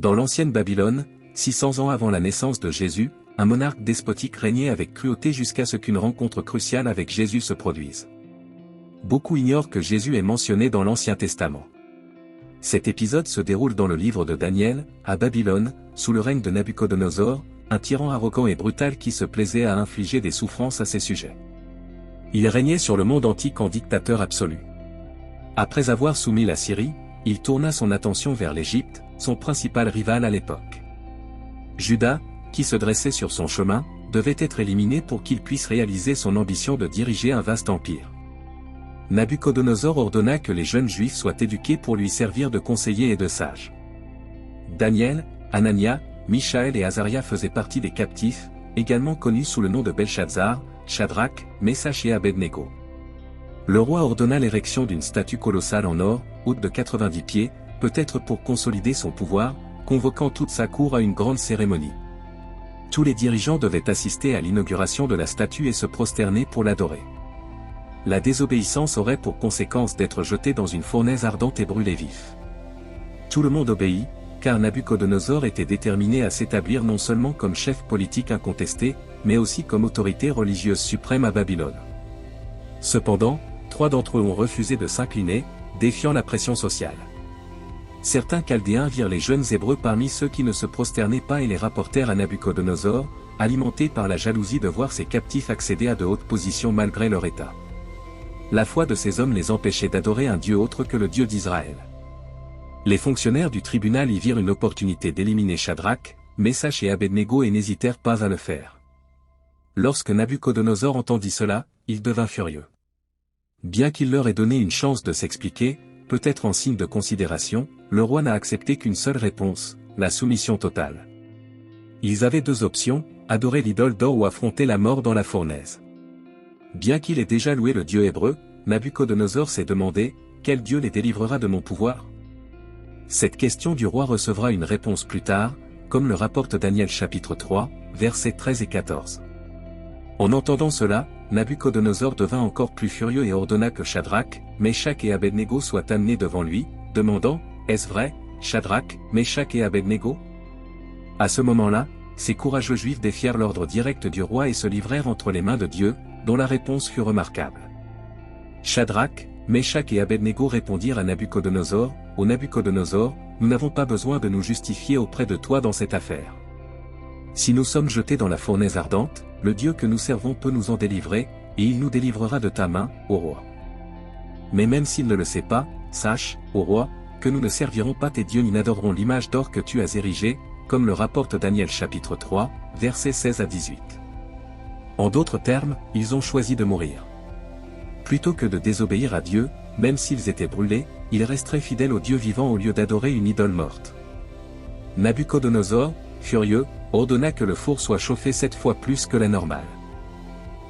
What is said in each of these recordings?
Dans l'ancienne Babylone, 600 ans avant la naissance de Jésus, un monarque despotique régnait avec cruauté jusqu'à ce qu'une rencontre cruciale avec Jésus se produise. Beaucoup ignorent que Jésus est mentionné dans l'Ancien Testament. Cet épisode se déroule dans le livre de Daniel, à Babylone, sous le règne de Nabuchodonosor, un tyran arrogant et brutal qui se plaisait à infliger des souffrances à ses sujets. Il régnait sur le monde antique en dictateur absolu. Après avoir soumis la Syrie, il tourna son attention vers l'Égypte, son principal rival à l'époque. Juda, qui se dressait sur son chemin, devait être éliminé pour qu'il puisse réaliser son ambition de diriger un vaste empire. Nabuchodonosor ordonna que les jeunes juifs soient éduqués pour lui servir de conseillers et de sages. Daniel, Anania, Michaël et Azaria faisaient partie des captifs, également connus sous le nom de Belchazzar, Shadrach, Meshach et Abednego. Le roi ordonna l'érection d'une statue colossale en or, haute de 90 pieds, peut-être pour consolider son pouvoir, convoquant toute sa cour à une grande cérémonie. Tous les dirigeants devaient assister à l'inauguration de la statue et se prosterner pour l'adorer. La désobéissance aurait pour conséquence d'être jeté dans une fournaise ardente et brûlé vif. Tout le monde obéit, car Nabuchodonosor était déterminé à s'établir non seulement comme chef politique incontesté, mais aussi comme autorité religieuse suprême à Babylone. Cependant, 3 d'entre eux ont refusé de s'incliner, défiant la pression sociale. Certains Chaldéens virent les jeunes Hébreux parmi ceux qui ne se prosternaient pas et les rapportèrent à Nabuchodonosor, alimentés par la jalousie de voir ses captifs accéder à de hautes positions malgré leur état. La foi de ces hommes les empêchait d'adorer un Dieu autre que le Dieu d'Israël. Les fonctionnaires du tribunal y virent une opportunité d'éliminer Shadrach, Meshach et Abednego et n'hésitèrent pas à le faire. Lorsque Nabuchodonosor entendit cela, il devint furieux. Bien qu'il leur ait donné une chance de s'expliquer, peut-être en signe de considération, le roi n'a accepté qu'une seule réponse, la soumission totale. Ils avaient 2 options, adorer l'idole d'or ou affronter la mort dans la fournaise. Bien qu'il ait déjà loué le Dieu hébreu, Nabuchodonosor s'est demandé, quel Dieu les délivrera de mon pouvoir? Cette question du roi recevra une réponse plus tard, comme le rapporte Daniel chapitre 3, versets 13 et 14. En entendant cela, Nabuchodonosor devint encore plus furieux et ordonna que Shadrach, Meshach et Abednego soient amenés devant lui, demandant, « Est-ce vrai, Shadrach, Meshach et Abednego ?» À ce moment-là, ces courageux juifs défièrent l'ordre direct du roi et se livrèrent entre les mains de Dieu, dont la réponse fut remarquable. Shadrach, Meshach et Abednego répondirent à Nabuchodonosor, « Ô Nabuchodonosor, nous n'avons pas besoin de nous justifier auprès de toi dans cette affaire. Si nous sommes jetés dans la fournaise ardente, le Dieu que nous servons peut nous en délivrer, et il nous délivrera de ta main, ô roi. Mais même s'il ne le sait pas, sache, ô roi, que nous ne servirons pas tes dieux ni n'adorerons l'image d'or que tu as érigée, comme le rapporte Daniel chapitre 3, versets 16 à 18. En d'autres termes, ils ont choisi de mourir. Plutôt que de désobéir à Dieu, même s'ils étaient brûlés, ils resteraient fidèles au Dieu vivant au lieu d'adorer une idole morte. Nabuchodonosor, furieux, ordonna que le four soit chauffé 7 fois plus que la normale.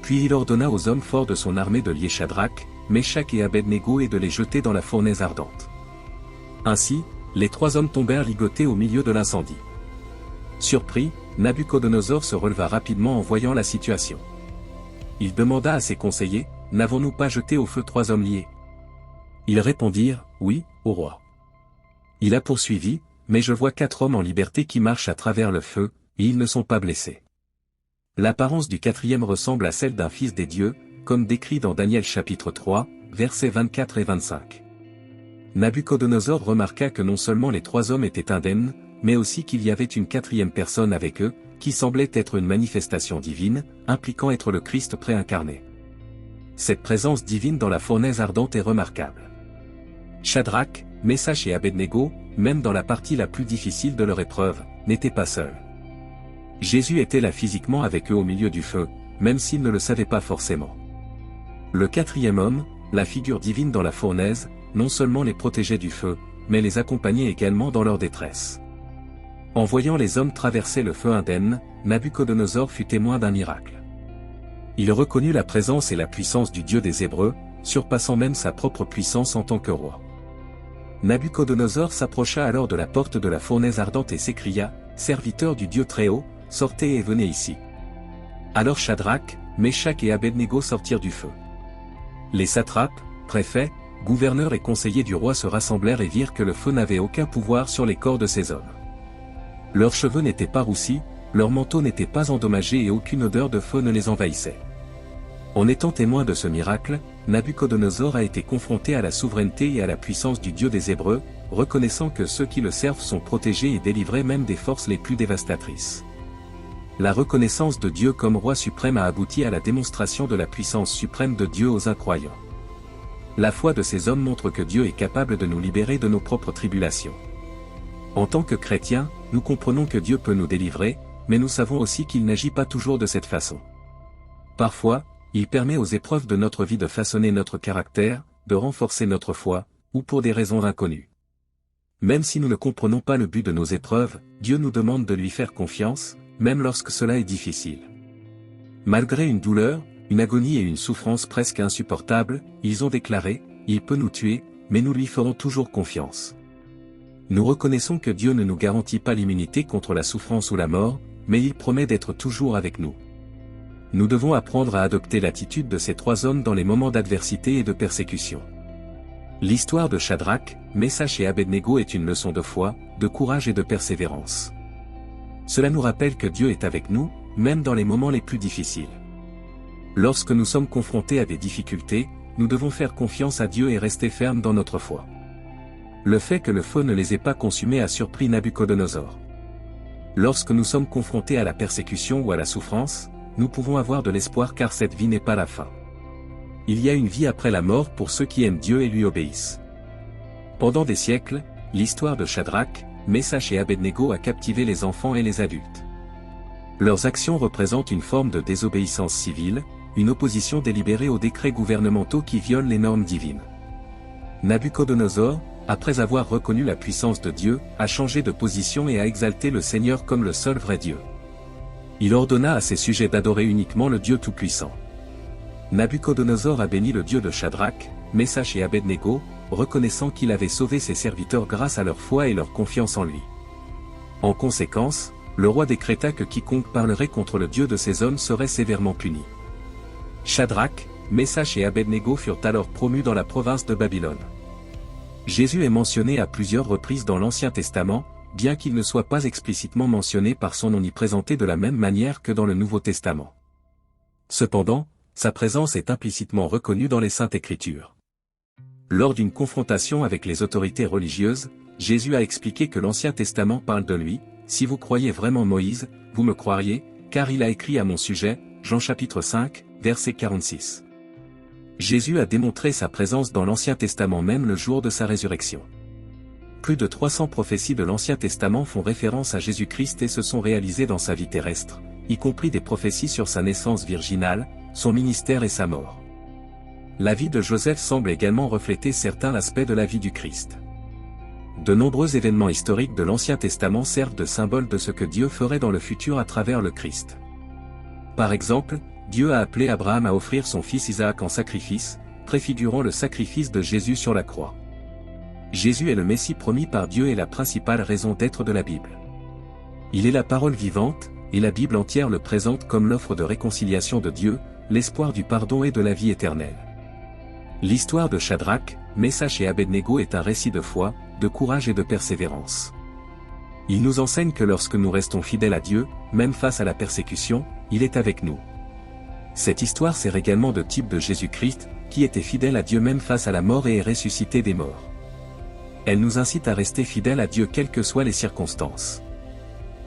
Puis il ordonna aux hommes forts de son armée de lier Shadrach, Meshach et Abednego et de les jeter dans la fournaise ardente. Ainsi, les 3 hommes tombèrent ligotés au milieu de l'incendie. Surpris, Nabuchodonosor se releva rapidement en voyant la situation. Il demanda à ses conseillers, « N'avons-nous pas jeté au feu 3 hommes liés ?» Ils répondirent, « Oui, ô roi. » Il a poursuivi, « Mais je vois 4 hommes en liberté qui marchent à travers le feu, et ils ne sont pas blessés. » L'apparence du 4e ressemble à celle d'un fils des dieux, comme décrit dans Daniel chapitre 3, versets 24 et 25. Nabuchodonosor remarqua que non seulement les 3 hommes étaient indemnes, mais aussi qu'il y avait une 4e personne avec eux, qui semblait être une manifestation divine, impliquant être le Christ préincarné. Cette présence divine dans la fournaise ardente est remarquable. Shadrach, Meshach et Abednego, même dans la partie la plus difficile de leur épreuve, n'étaient pas seuls. Jésus était là physiquement avec eux au milieu du feu, même s'ils ne le savaient pas forcément. Le 4e homme, la figure divine dans la fournaise, non seulement les protégeait du feu, mais les accompagnait également dans leur détresse. En voyant les hommes traverser le feu indemne, Nabuchodonosor fut témoin d'un miracle. Il reconnut la présence et la puissance du Dieu des Hébreux, surpassant même sa propre puissance en tant que roi. Nabuchodonosor s'approcha alors de la porte de la fournaise ardente et s'écria, « Serviteur du Dieu Très-Haut, sortez et venez ici. » Alors Shadrach, Meshach et Abednego sortirent du feu. Les satrapes, préfets, gouverneurs et conseillers du roi se rassemblèrent et virent que le feu n'avait aucun pouvoir sur les corps de ces hommes. Leurs cheveux n'étaient pas roussis, leur manteau n'était pas endommagé et aucune odeur de feu ne les envahissait. En étant témoin de ce miracle, Nabuchodonosor a été confronté à la souveraineté et à la puissance du Dieu des Hébreux, reconnaissant que ceux qui le servent sont protégés et délivrés même des forces les plus dévastatrices. La reconnaissance de Dieu comme roi suprême a abouti à la démonstration de la puissance suprême de Dieu aux incroyants. La foi de ces hommes montre que Dieu est capable de nous libérer de nos propres tribulations. En tant que chrétiens, nous comprenons que Dieu peut nous délivrer, mais nous savons aussi qu'il n'agit pas toujours de cette façon. Parfois, il permet aux épreuves de notre vie de façonner notre caractère, de renforcer notre foi, ou pour des raisons inconnues. Même si nous ne comprenons pas le but de nos épreuves, Dieu nous demande de lui faire confiance, même lorsque cela est difficile. Malgré une douleur, une agonie et une souffrance presque insupportables, ils ont déclaré, « Il peut nous tuer, mais nous lui ferons toujours confiance. » Nous reconnaissons que Dieu ne nous garantit pas l'immunité contre la souffrance ou la mort, mais il promet d'être toujours avec nous. Nous devons apprendre à adopter l'attitude de ces trois hommes dans les moments d'adversité et de persécution. L'histoire de Shadrach, Meshach et Abednego est une leçon de foi, de courage et de persévérance. Cela nous rappelle que Dieu est avec nous, même dans les moments les plus difficiles. Lorsque nous sommes confrontés à des difficultés, nous devons faire confiance à Dieu et rester fermes dans notre foi. Le fait que le feu ne les ait pas consumés a surpris Nabuchodonosor. Lorsque nous sommes confrontés à la persécution ou à la souffrance, nous pouvons avoir de l'espoir car cette vie n'est pas la fin. Il y a une vie après la mort pour ceux qui aiment Dieu et lui obéissent. Pendant des siècles, l'histoire de Shadrach, Meshach et Abednego a captivé les enfants et les adultes. Leurs actions représentent une forme de désobéissance civile, une opposition délibérée aux décrets gouvernementaux qui violent les normes divines. Nabuchodonosor, après avoir reconnu la puissance de Dieu, a changé de position et a exalté le Seigneur comme le seul vrai Dieu. Il ordonna à ses sujets d'adorer uniquement le Dieu Tout-Puissant. Nabuchodonosor a béni le Dieu de Shadrach, Meshach et Abednego, reconnaissant qu'il avait sauvé ses serviteurs grâce à leur foi et leur confiance en lui. En conséquence, le roi décréta que quiconque parlerait contre le Dieu de ces hommes serait sévèrement puni. Shadrach, Meshach et Abednego furent alors promus dans la province de Babylone. Jésus est mentionné à plusieurs reprises dans l'Ancien Testament, bien qu'il ne soit pas explicitement mentionné par son nom ni présenté de la même manière que dans le Nouveau Testament. Cependant, sa présence est implicitement reconnue dans les Saintes Écritures. Lors d'une confrontation avec les autorités religieuses, Jésus a expliqué que l'Ancien Testament parle de lui, « Si vous croyez vraiment Moïse, vous me croiriez, car il a écrit à mon sujet, Jean chapitre 5, verset 46. » Jésus a démontré sa présence dans l'Ancien Testament même le jour de sa résurrection. Plus de 300 prophéties de l'Ancien Testament font référence à Jésus-Christ et se sont réalisées dans sa vie terrestre, y compris des prophéties sur sa naissance virginale, son ministère et sa mort. La vie de Joseph semble également refléter certains aspects de la vie du Christ. De nombreux événements historiques de l'Ancien Testament servent de symbole de ce que Dieu ferait dans le futur à travers le Christ. Par exemple, Dieu a appelé Abraham à offrir son fils Isaac en sacrifice, préfigurant le sacrifice de Jésus sur la croix. Jésus est le Messie promis par Dieu et la principale raison d'être de la Bible. Il est la parole vivante, et la Bible entière le présente comme l'offre de réconciliation de Dieu, l'espoir du pardon et de la vie éternelle. L'histoire de Shadrach, Meshach et Abednego est un récit de foi, de courage et de persévérance. Il nous enseigne que lorsque nous restons fidèles à Dieu, même face à la persécution, il est avec nous. Cette histoire sert également de type de Jésus-Christ, qui était fidèle à Dieu même face à la mort et est ressuscité des morts. Elle nous incite à rester fidèles à Dieu quelles que soient les circonstances.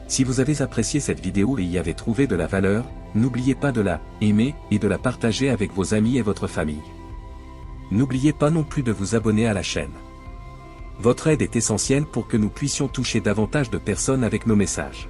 Si vous avez apprécié cette vidéo et y avez trouvé de la valeur, n'oubliez pas de la aimer et de la partager avec vos amis et votre famille. N'oubliez pas non plus de vous abonner à la chaîne. Votre aide est essentielle pour que nous puissions toucher davantage de personnes avec nos messages.